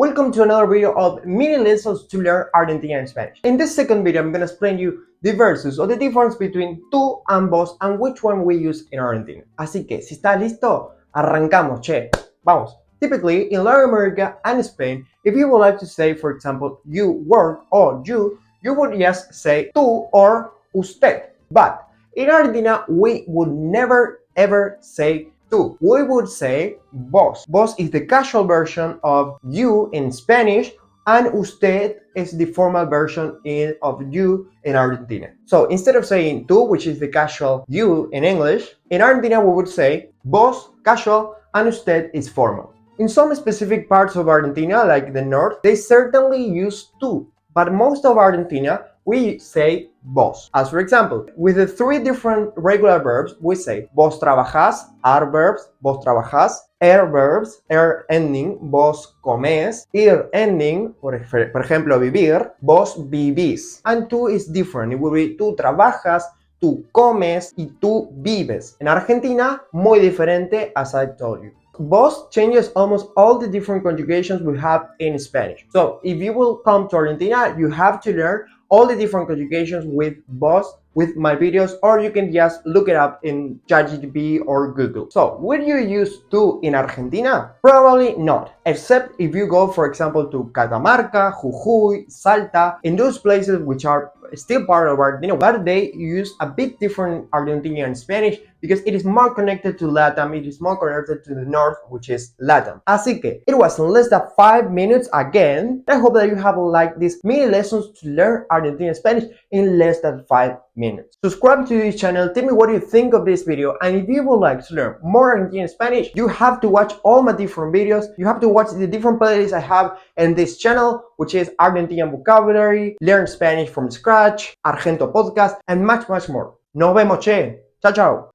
Welcome to another video of mini lessons to learn Argentinian Spanish. In this second video, I'm going to explain you the versus or the difference between tú and vos and which one we use in Argentina. Así que, si estás listo, arrancamos, che. Vamos. Typically, in Latin America and Spain, if you would like to say, for example, you work or you would just say tú or usted. But in Argentina, we would never ever say tú. We would say vos. Vos is the casual version of you in Spanish, and usted is the formal version of you in Argentina. So instead of saying tú, which is the casual you in English, in Argentina we would say vos, casual, and usted is formal. In some specific parts of Argentina, like the north, they certainly use tú, but most of Argentina we say vos. As for example, with the three different regular verbs, we say vos trabajás, are verbs, vos trabajás, verbs, ending, vos comés, ending, por ejemplo, vivir, vos vivís. And tú is different. It will be tú trabajas, tú comes y tú vives. En Argentina, muy diferente, as I told you. Vos changes almost all the different conjugations we have in Spanish. So if you will come to Argentina, you have to learn all the different conjugations with vos with my videos, or you can just look it up in ChatGPT or Google. So, will you use tú in Argentina? Probably not, except if you go, for example, to Catamarca, Jujuy, Salta, in those places which are still part of Argentina, but they use a bit different Argentinian Spanish because it is more connected to Latam, it is more connected to the north, which is Latam. Así que, it was in less than 5 minutes again. I hope that you have liked these mini lessons to learn Argentinian Spanish in less than 5 minutes. Subscribe to this channel, tell me what you think of this video, and if you would like to learn more Argentinian Spanish, you have to watch all my different videos, you have to watch the different playlists I have in this channel, which is Argentinian Vocabulary, Learn Spanish from Scratch, Argento Podcast, and much more. Nos vemos, che! Ciao, ciao!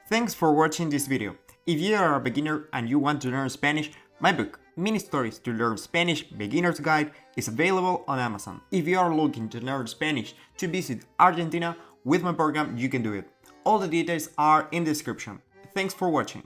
Thanks for watching this video. If you are a beginner and you want to learn Spanish, my book, Mini Stories to Learn Spanish Beginner's Guide, is available on Amazon. If you are looking to learn Spanish to visit Argentina with my program, you can do it. All the details are in the description. Thanks for watching.